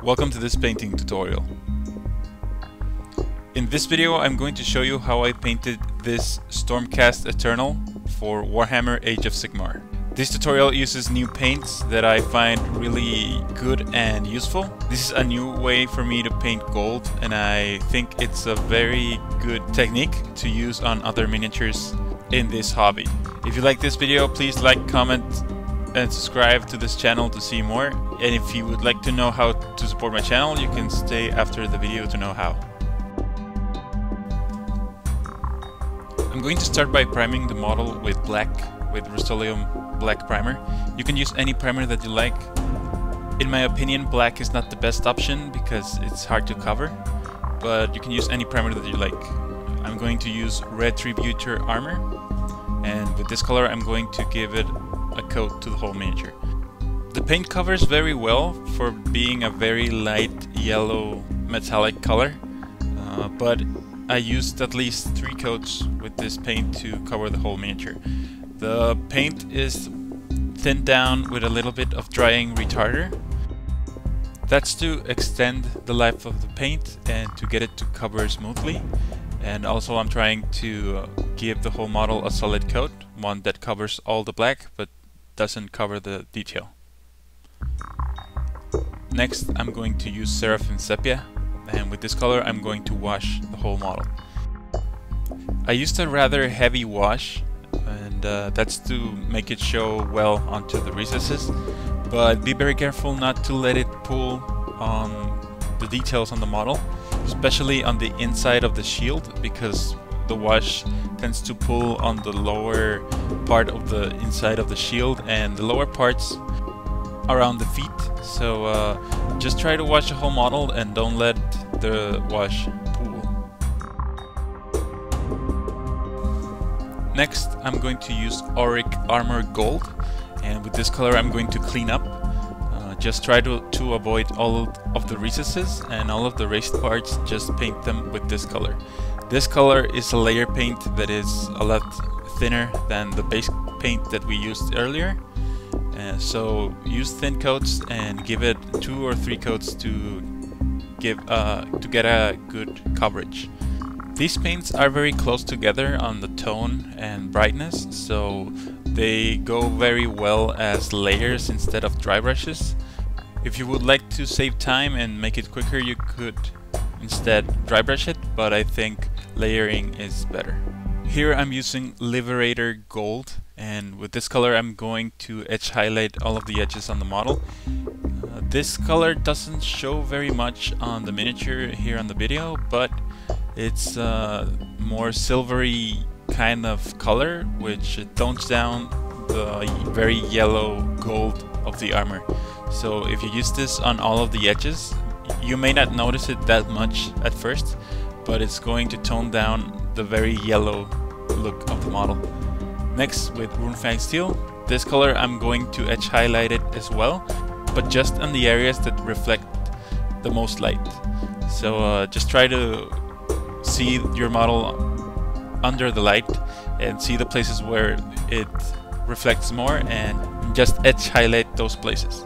Welcome to this painting tutorial. In this video I'm going to show you how I painted this Stormcast Eternal for Warhammer Age of Sigmar. This tutorial uses new paints that I find really good and useful. This is a new way for me to paint gold, and I think it's a very good technique to use on other miniatures in this hobby. If you like this video, please like, comment and subscribe to this channel to see more. And if you would like to know how to support my channel, you can stay after the video to know how. I'm going to start by priming the model with black, with Rust-Oleum black primer. You can use any primer that you like. In my opinion, black is not the best option because it's hard to cover, but you can use any primer that you like. I'm going to use Retributor armor, and with this color I'm going to give it a coat to the whole miniature. The paint covers very well for being a very light yellow metallic color, but I used at least 3 coats with this paint to cover the whole miniature. The paint is thinned down with a little bit of drying retarder. That's to extend the life of the paint and to get it to cover smoothly. And also I'm trying to give the whole model a solid coat, one that covers all the black but doesn't cover the detail. Next I'm going to use Seraphim Sepia, and with this color I'm going to wash the whole model. I used a rather heavy wash, and that's to make it show well onto the recesses, but be very careful not to let it pull on the details on the model, especially on the inside of the shield, because the wash tends to pull on the lower part of the inside of the shield and the lower parts around the feet. So just try to wash the whole model and don't let the wash pool. Next I'm going to use Auric Armor Gold, and with this color I'm going to clean up. Just try to avoid all of the recesses and all of the raised parts. Just paint them with this color. This color is a layer paint that is a lot thinner than the base paint that we used earlier. So use thin coats and give it 2 or 3 coats to get a good coverage. These paints are very close together on the tone and brightness, so they go very well as layers instead of dry brushes. If you would like to save time and make it quicker, you could instead dry brush it, but I think layering is better. Here I'm using Liberator Gold, and with this color I'm going to edge highlight all of the edges on the model. This color doesn't show very much on the miniature here on the video, but it's a more silvery kind of color which tones down the very yellow gold of the armor. So if you use this on all of the edges, you may not notice it that much at first, but it's going to tone down the very yellow look of the model. Next, with Runefang steel, this color I'm going to edge highlight it as well, but just on the areas that reflect the most light. So just try to see your model under the light and see the places where it reflects more and just edge highlight those places.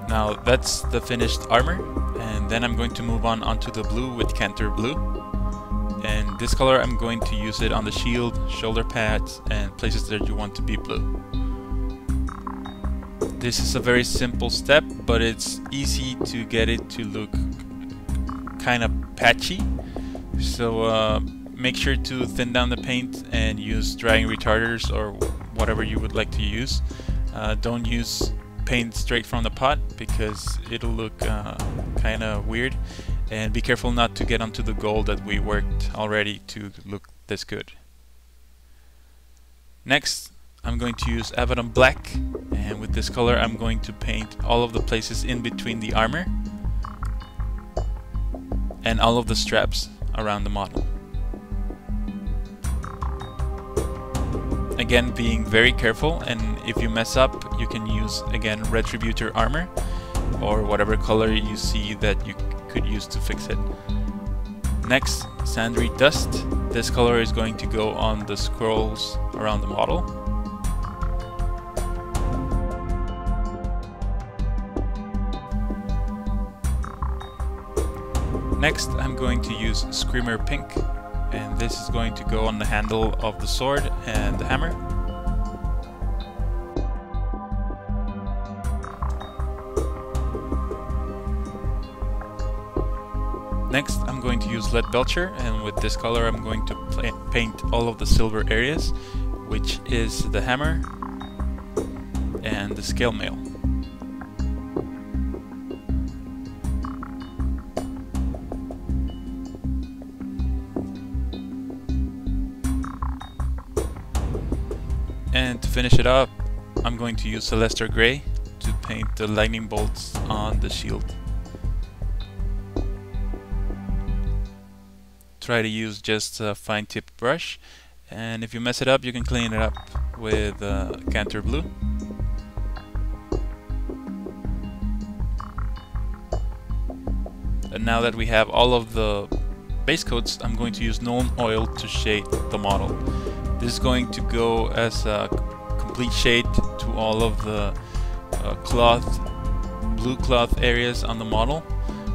Now that's the finished armor, and then I'm going to move on onto the blue with Kantor blue. And this color I'm going to use it on the shield, shoulder pads and places that you want to be blue. This is a very simple step, but it's easy to get it to look kind of patchy. So make sure to thin down the paint and use drying retarders or whatever you would like to use. Don't use paint straight from the pot because it'll look kind of weird, and be careful not to get onto the gold that we worked already to look this good. Next I'm going to use Abbadon black, and with this color I'm going to paint all of the places in between the armor and all of the straps around the model. Again, being very careful, and if you mess up you can use again Retributor armor or whatever color you see that you could use to fix it. Next, Zandri dust. This color is going to go on the scrolls around the model. Next I'm going to use Screamer Pink, and this is going to go on the handle of the sword and the hammer. Next I'm going to use Leadbelcher, and with this color I'm going to paint all of the silver areas, which is the hammer and the scale mail. And to finish it up, I'm going to use Celestar Grey to paint the lightning bolts on the shield. Try to use just a fine tipped brush, and if you mess it up you can clean it up with Kantor blue. And now that we have all of the base coats, I'm going to use Nuln oil to shade the model. This is going to go as a complete shade to all of the blue cloth areas on the model,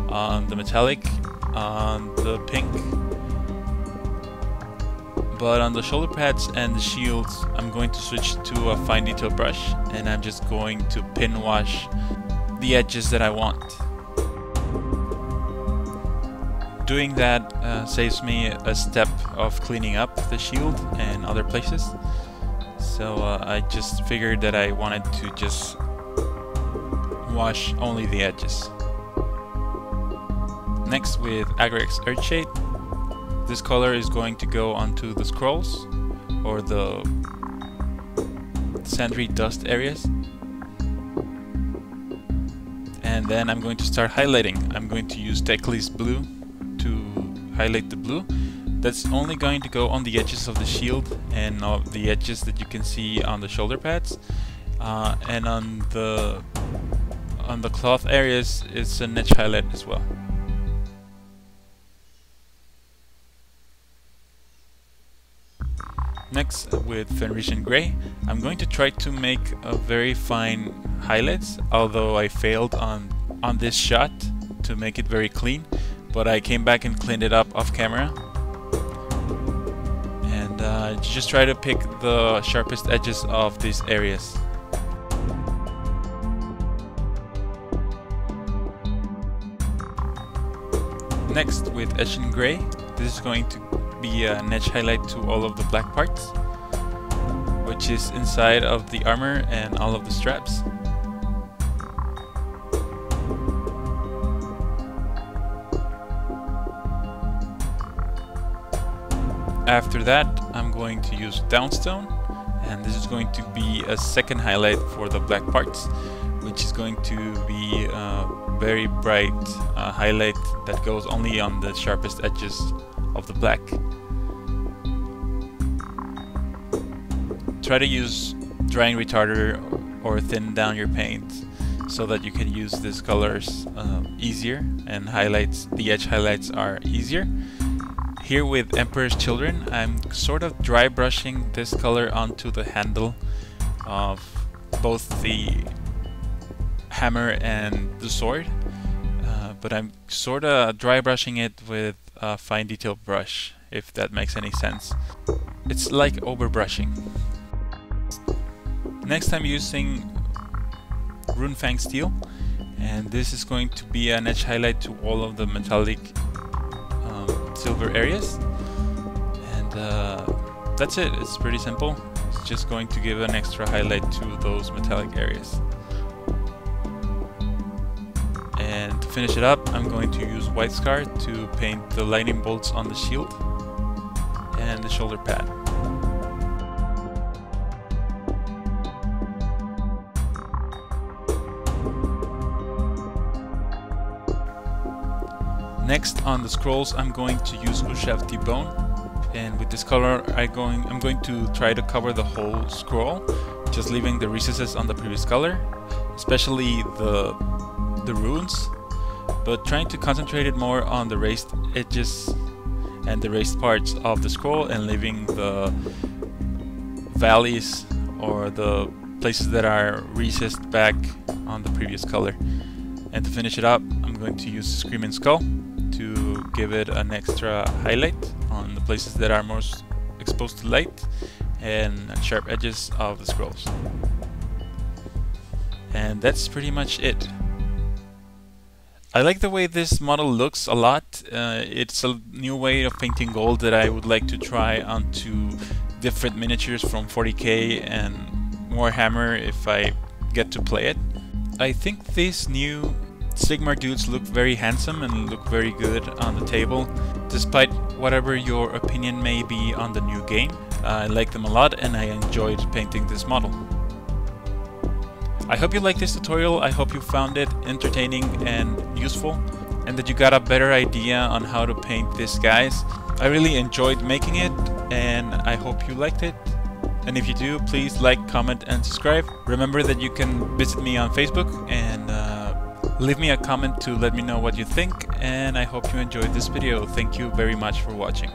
on the metallic, on the pink. But on the shoulder pads and the shields, I'm going to switch to a fine detail brush, and I'm just going to pin wash the edges that I want. Doing that saves me a step of cleaning up the shield and other places. So I just figured that I wanted to just wash only the edges. Next, with Agrax Earthshade, this color is going to go onto the scrolls or the Zandri dust areas. And then I'm going to start highlighting. I'm going to use Teclis blue to highlight the blue. That's only going to go on the edges of the shield and the edges that you can see on the shoulder pads. And on the cloth areas, it's an edge highlight as well. Next, with Fenrisian Grey, I'm going to try to make a very fine highlights, although I failed on this shot to make it very clean, but I came back and cleaned it up off camera. And just try to pick the sharpest edges of these areas. Next, with Eshin Grey, this is going to be an edge highlight to all of the black parts, which is inside of the armor and all of the straps. After that, I'm going to use Dawnstone, and this is going to be a second highlight for the black parts, which is going to be a very bright highlight that goes only on the sharpest edges of the black. Try to use drying retarder or thin down your paint so that you can use these colors easier, and the edge highlights are easier. Here with Emperor's Children, I'm sort of dry brushing this color onto the handle of both the hammer and the sword, but I'm sort of dry brushing it with a fine detail brush, if that makes any sense. It's like overbrushing. Next, I'm using Runefang steel, and this is going to be an edge highlight to all of the metallic silver areas, and that's it. It's pretty simple. It's just going to give an extra highlight to those metallic areas. And to finish it up, I'm going to use White Scar to paint the lightning bolts on the shield and the shoulder pad. Next, on the scrolls, I'm going to use Ushabti bone, and with this color I'm going to try to cover the whole scroll, just leaving the recesses on the previous color, especially the runes, but trying to concentrate it more on the raised edges and the raised parts of the scroll, and leaving the valleys or the places that are recessed back on the previous color. And to finish it up, I'm going to use Screaming Skull to give it an extra highlight on the places that are most exposed to light and sharp edges of the scrolls. And that's pretty much it. I like the way this model looks a lot. It's a new way of painting gold that I would like to try onto different miniatures from 40k and Warhammer if I get to play it. I think these new Sigmar dudes look very handsome and look very good on the table, despite whatever your opinion may be on the new game. I like them a lot and I enjoyed painting this model. I hope you liked this tutorial. I hope you found it entertaining and useful, and that you got a better idea on how to paint these guys. I really enjoyed making it, and I hope you liked it. And if you do, please like, comment, and subscribe. Remember that you can visit me on Facebook and leave me a comment to let me know what you think, and I hope you enjoyed this video. Thank you very much for watching.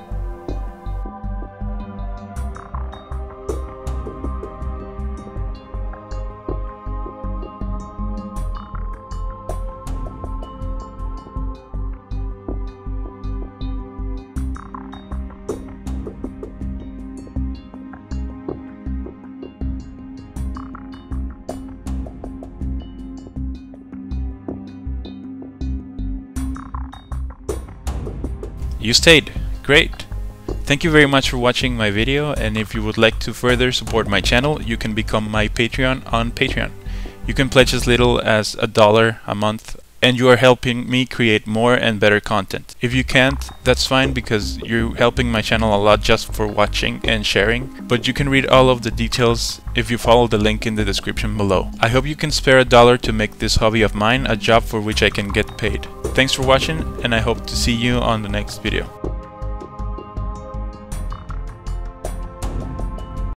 You stayed. Great. Thank you very much for watching my video, and if you would like to further support my channel, you can become my Patreon on Patreon. You can pledge as little as $1 a month, and you are helping me create more and better content. If you can't, that's fine, because you're helping my channel a lot just for watching and sharing, but you can read all of the details if you follow the link in the description below. I hope you can spare $1 to make this hobby of mine a job for which I can get paid. Thanks for watching, and I hope to see you on the next video.